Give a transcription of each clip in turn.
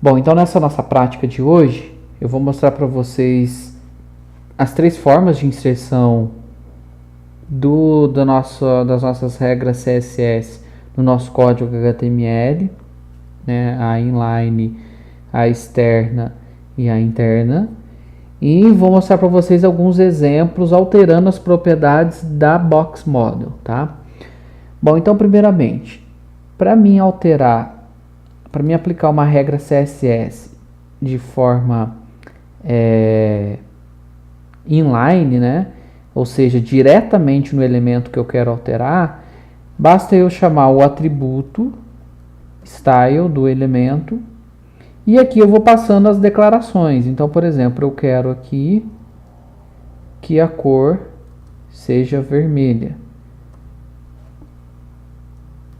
Bom, então nessa nossa prática de hoje, eu vou mostrar para vocês as 3 formas de inserção das nossas regras CSS no nosso código HTML, né? A inline, a externa e a interna. E vou mostrar para vocês alguns exemplos alterando as propriedades da Box Model, tá? Bom, então primeiramente, para mim aplicar uma regra CSS de forma inline, né? Ou seja, diretamente no elemento que eu quero alterar, basta eu chamar o atributo style do elemento e aqui eu vou passando as declarações. Então, por exemplo, eu quero aqui que a cor seja vermelha.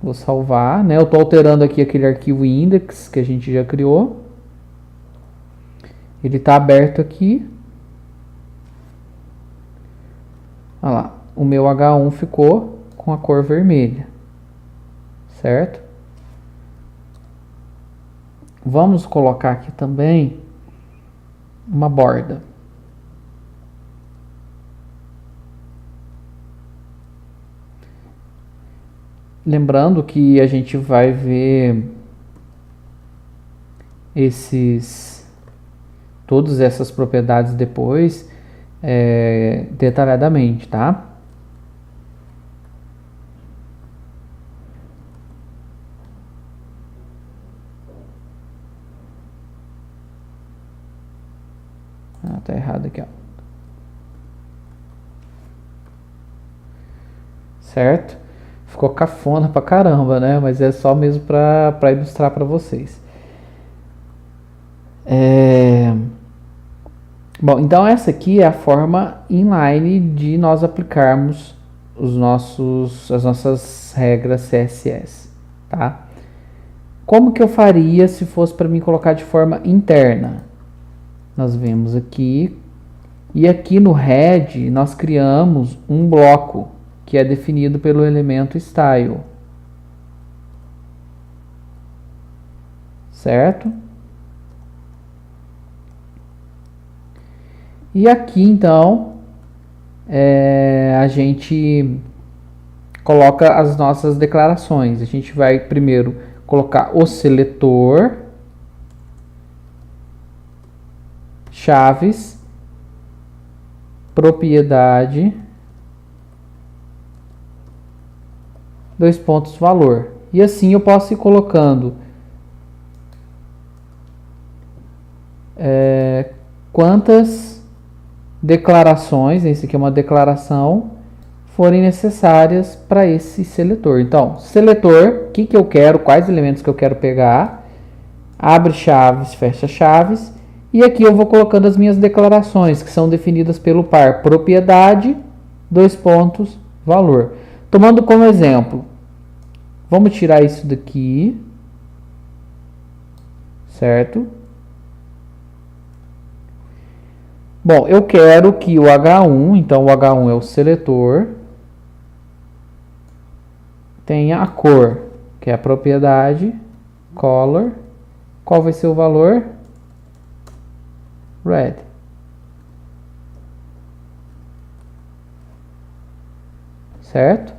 Vou salvar, né? Eu estou alterando aqui aquele arquivo index que a gente já criou. Ele está aberto aqui. Olha lá, o meu H1 ficou com a cor vermelha, certo? Vamos colocar aqui também uma borda. Lembrando que a gente vai ver todas essas propriedades depois detalhadamente, tá? Tá errado aqui, ó. Certo? Ficou cafona pra caramba, né? Mas é só mesmo pra ilustrar pra vocês. Bom, então essa aqui é a forma inline de nós aplicarmos as nossas regras CSS, tá? Como que eu faria se fosse para mim colocar de forma interna? Nós vemos aqui, e aqui no head nós criamos um bloco que é definido pelo elemento style, certo? E aqui então a gente coloca as nossas declarações. A gente vai primeiro colocar o seletor, chaves, propriedade, 2 pontos valor. E assim eu posso ir colocando quantas declarações, esse aqui é uma declaração, forem necessárias para esse seletor. Então, seletor, o que eu quero, quais elementos que eu quero pegar, abre chaves, fecha chaves, e aqui eu vou colocando as minhas declarações, que são definidas pelo par propriedade, 2 pontos, valor. Tomando como exemplo, vamos tirar isso daqui, certo? Bom, eu quero que o H1, então o H1 é o seletor, tenha a cor, que é a propriedade, color. Qual vai ser o valor? Red. Certo?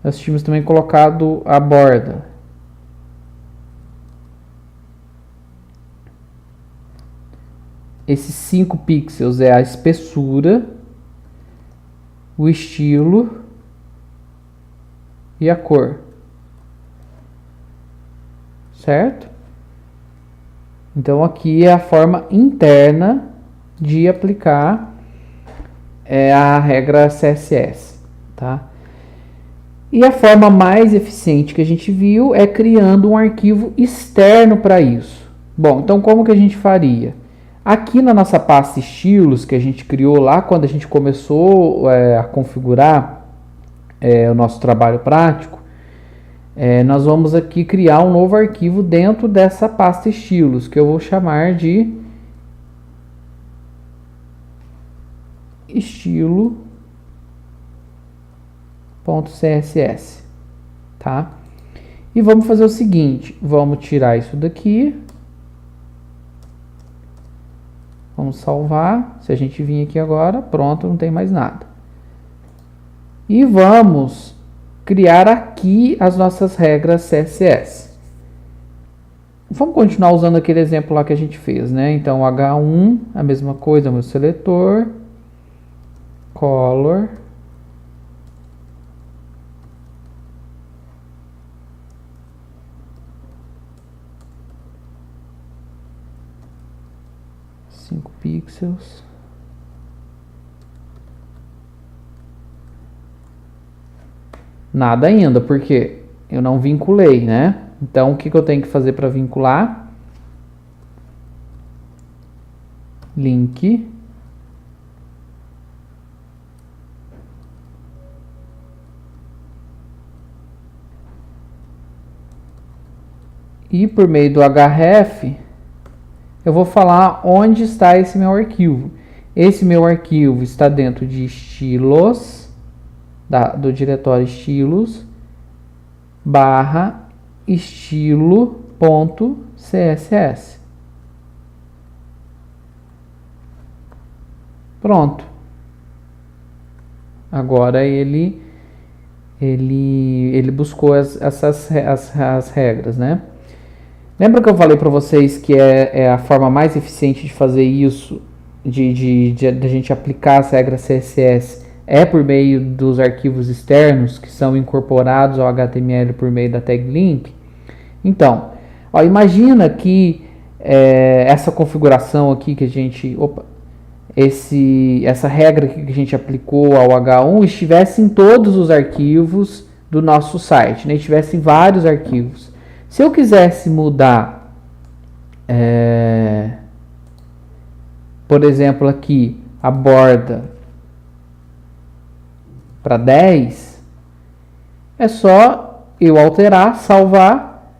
Nós tínhamos também colocado a borda. Esses 5 pixels é a espessura, o estilo e a cor. Certo? Então aqui é a forma interna de aplicar a regra CSS, tá? E a forma mais eficiente que a gente viu é criando um arquivo externo para isso. Bom, então como que a gente faria? Aqui na nossa pasta estilos que a gente criou lá quando a gente começou a configurar o nosso trabalho prático, nós vamos aqui criar um novo arquivo dentro dessa pasta estilos, que eu vou chamar de estilo.css, tá? E vamos fazer o seguinte, vamos tirar isso daqui. Vamos salvar. Se a gente vir aqui agora, pronto, não tem mais nada. E vamos criar aqui as nossas regras CSS. Vamos continuar usando aquele exemplo lá que a gente fez, né? Então, H1, a mesma coisa, meu seletor, color, pixels. Nada ainda, porque eu não vinculei, né? Então, o que eu tenho que fazer para vincular? Link. E por meio do href, eu vou falar onde está esse meu arquivo. Esse meu arquivo está dentro de estilos, do diretório estilos, barra estilo.css. Pronto. Agora ele buscou as regras, né? Lembra que eu falei para vocês que é a forma mais eficiente de fazer isso, de a gente aplicar as regras CSS, é por meio dos arquivos externos que são incorporados ao HTML por meio da tag link? Então, ó, imagina que essa configuração aqui que a gente... essa regra que a gente aplicou ao H1 estivesse em todos os arquivos do nosso site, né? Estivesse em vários arquivos. Se eu quisesse mudar, por exemplo, aqui a borda para 10, é só eu alterar, salvar,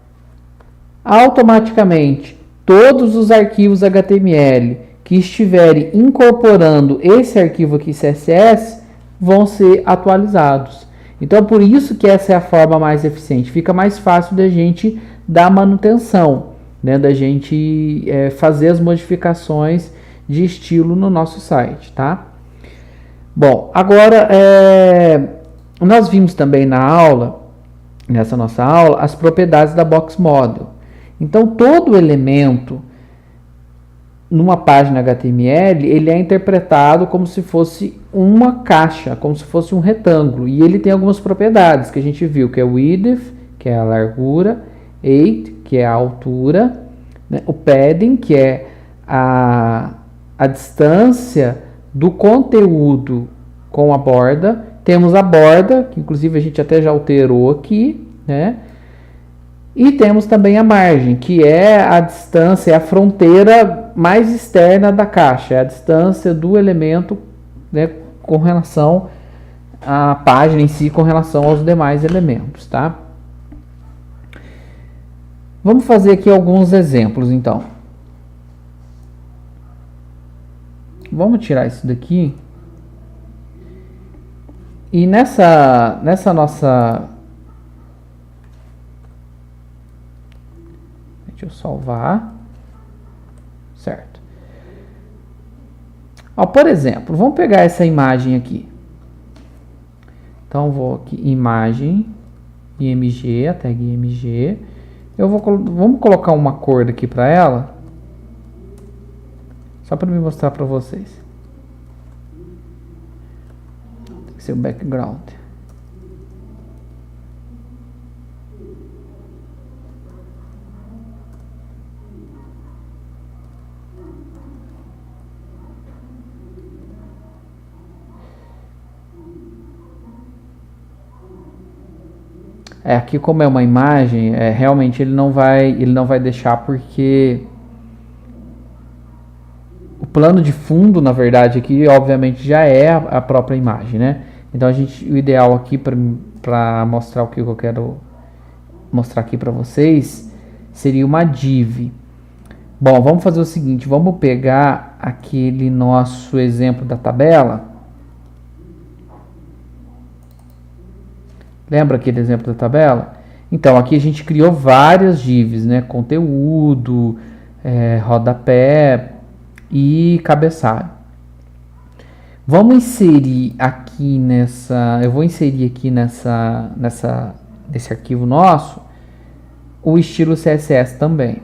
automaticamente todos os arquivos HTML que estiverem incorporando esse arquivo aqui CSS vão ser atualizados. Então, por isso que essa é a forma mais eficiente. Fica mais fácil da gente dar manutenção, né? Da gente fazer as modificações de estilo no nosso site, tá? Bom, agora nós vimos também nessa nossa aula, as propriedades da Box Model. Então, todo elemento numa página HTML, ele é interpretado como se fosse uma caixa, como se fosse um retângulo. E ele tem algumas propriedades que a gente viu, que é o width, que é a largura, height, que é a altura, né? O padding, que é a distância do conteúdo com a borda. Temos a borda, que inclusive a gente até já alterou aqui, né? E temos também a margem, que é a distância, é a fronteira mais externa da caixa, é a distância do elemento, né, com relação à página em si, com relação aos demais elementos, tá? Vamos fazer aqui alguns exemplos, então. Vamos tirar isso daqui. E nessa nossa... Deixa eu salvar. Certo. Ó, por exemplo, vamos pegar essa imagem aqui. Então, vou aqui, imagem, img, a tag img. Vamos colocar uma cor aqui para ela. Só para me mostrar para vocês. Tem que ser o background. Aqui como é uma imagem, realmente ele não vai deixar, porque o plano de fundo, na verdade, aqui obviamente já é a própria imagem, né? Então o ideal aqui para mostrar o que eu quero mostrar aqui para vocês seria uma div. Bom, vamos fazer o seguinte, vamos pegar aquele nosso exemplo da tabela. Lembra aquele exemplo da tabela? Então, aqui a gente criou várias divs, né? Conteúdo, rodapé e cabeçalho. Vamos inserir aqui eu vou inserir aqui nesse arquivo nosso o estilo CSS também.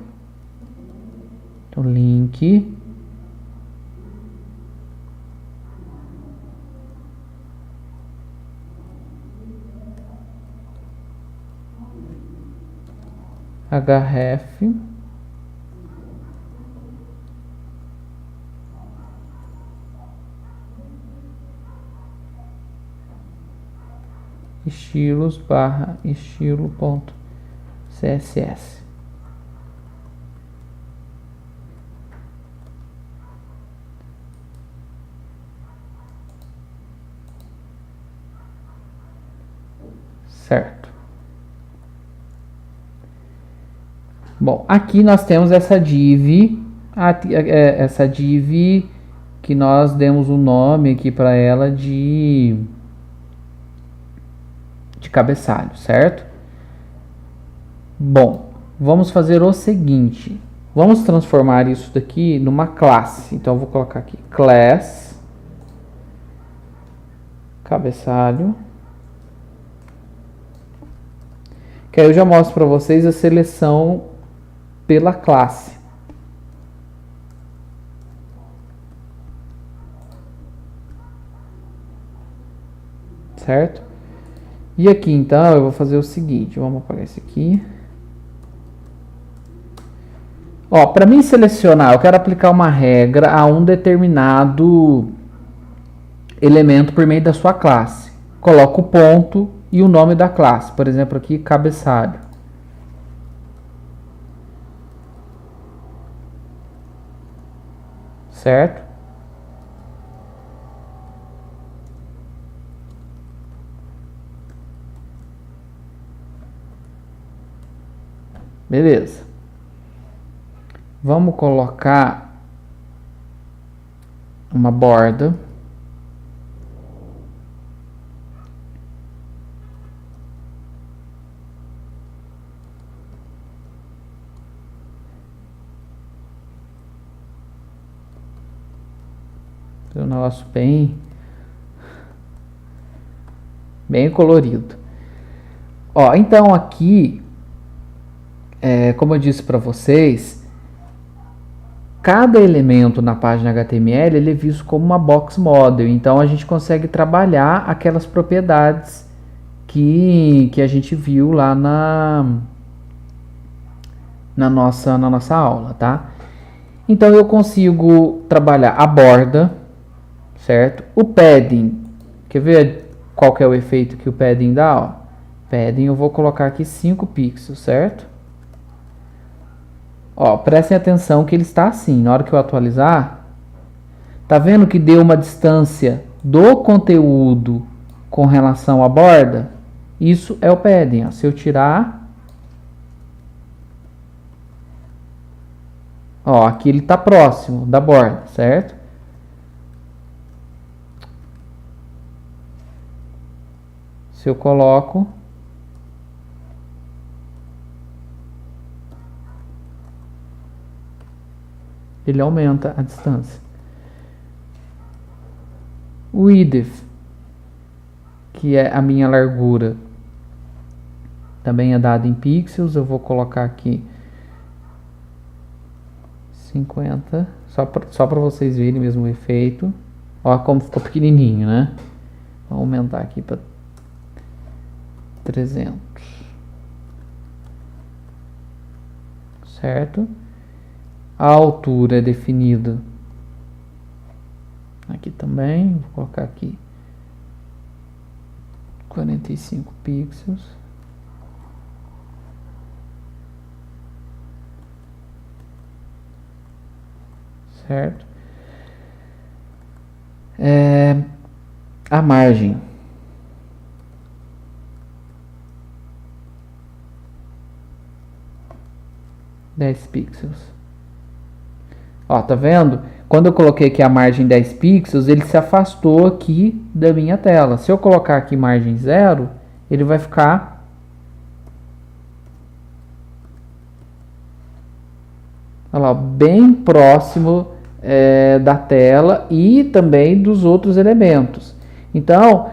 Então, link. href. Estilos barra estilo.css. Certo. Bom, aqui nós temos essa div que nós demos um nome aqui para ela de cabeçalho, certo? Bom, vamos fazer o seguinte. Vamos transformar isso daqui numa classe. Então, eu vou colocar aqui class cabeçalho. Que aí eu já mostro para vocês a seleção pela classe. Certo? E aqui, então, eu vou fazer o seguinte. Vamos apagar esse aqui. Ó, para mim selecionar, eu quero aplicar uma regra a um determinado elemento por meio da sua classe. Coloco o ponto e o nome da classe. Por exemplo, aqui, cabeçalho. Certo? Beleza. Vamos colocar uma borda. Um negócio bem colorido. Ó, então aqui, como eu disse para vocês, cada elemento na página HTML ele é visto como uma box model. Então a gente consegue trabalhar aquelas propriedades que a gente viu lá na nossa aula, tá? Então eu consigo trabalhar a borda, certo? O padding, quer ver qual que é o efeito que o padding dá? Ó, padding eu vou colocar aqui 5 pixels, certo? Ó, prestem atenção que ele está assim, na hora que eu atualizar, tá vendo que deu uma distância do conteúdo com relação à borda? Isso é o padding, ó. Se eu tirar, ó, aqui ele está próximo da borda, certo? Se eu coloco, ele aumenta a distância. O width, que é a minha largura, também é dado em pixels. Eu vou colocar aqui 50, só para vocês verem mesmo o efeito. Ó como ficou pequenininho, né? Vou aumentar aqui para 300. Certo? A altura é definida aqui também. Vou colocar aqui 45 pixels. Certo? A margem. (10 pixels). Ó, tá vendo? Quando eu coloquei aqui a margem 10 pixels, ele se afastou aqui da minha tela. Se eu colocar aqui margem 0, ele vai ficar olha lá, bem próximo da tela e também dos outros elementos. Então,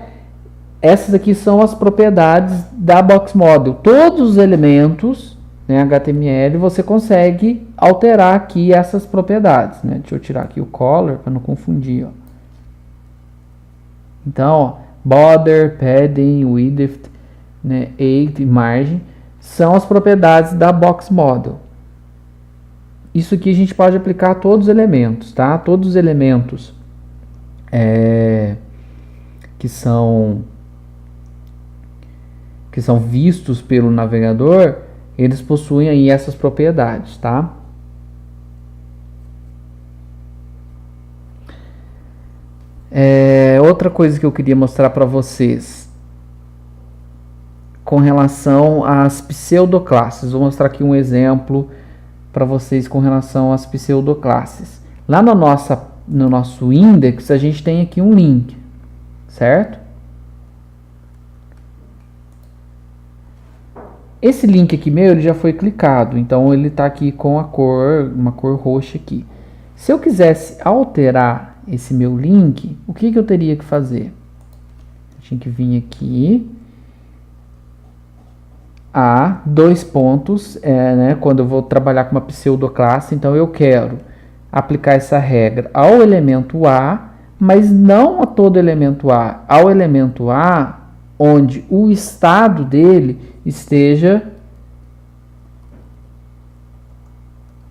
essas aqui são as propriedades da Box Model. Todos os elementos, né, HTML, você consegue alterar aqui essas propriedades, né? Deixa eu tirar aqui o color para não confundir, ó. Então, ó, border, padding, width, né, height e margem são as propriedades da Box Model. Isso aqui a gente pode aplicar a todos os elementos, tá? Todos os elementos que são vistos pelo navegador, eles possuem aí essas propriedades, tá? Outra coisa que eu queria mostrar para vocês com relação às pseudoclasses. Vou mostrar aqui um exemplo para vocês com relação às pseudoclasses. Lá no nosso index, a gente tem aqui um link, certo? Esse link aqui meu, ele já foi clicado, então ele está aqui com uma cor roxa aqui. Se eu quisesse alterar esse meu link, o que eu teria que fazer? Eu tinha que vir aqui a dois pontos, né, quando eu vou trabalhar com uma pseudoclasse, então eu quero aplicar essa regra ao elemento A, mas não a todo elemento A, ao elemento A onde o estado dele esteja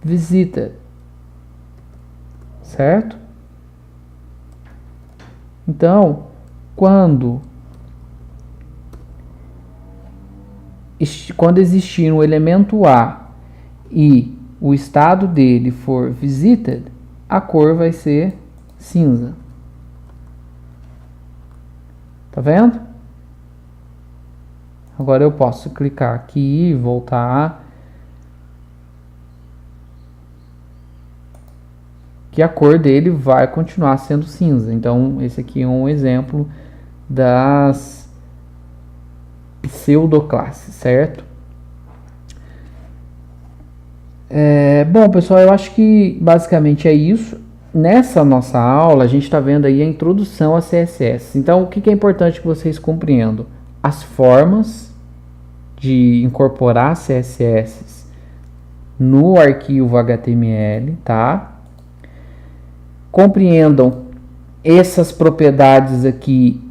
visited, certo? Então, quando existir um elemento A e o estado dele for visited, a cor vai ser cinza. Tá vendo? Agora eu posso clicar aqui e voltar, que a cor dele vai continuar sendo cinza. Então, esse aqui é um exemplo das pseudoclasses, certo? Bom, pessoal, eu acho que basicamente é isso. Nessa nossa aula, a gente está vendo aí a introdução a CSS. Então, o que é importante que vocês compreendam? As formas de incorporar CSS no arquivo HTML, tá? Compreendam essas propriedades aqui,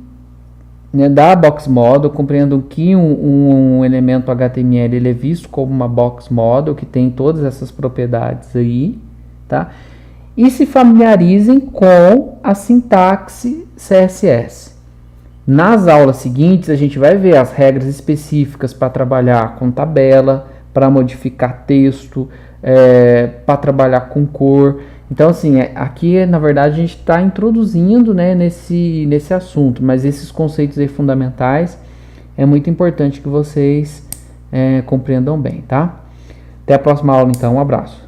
né, da Box Model, compreendam que um elemento HTML ele é visto como uma Box Model, que tem todas essas propriedades aí, tá? E se familiarizem com a sintaxe CSS. Nas aulas seguintes, a gente vai ver as regras específicas para trabalhar com tabela, para modificar texto, para trabalhar com cor. Então, assim, aqui, na verdade, a gente está introduzindo, né, nesse assunto, mas esses conceitos aí fundamentais é muito importante que vocês compreendam bem, tá? Até a próxima aula, então. Um abraço.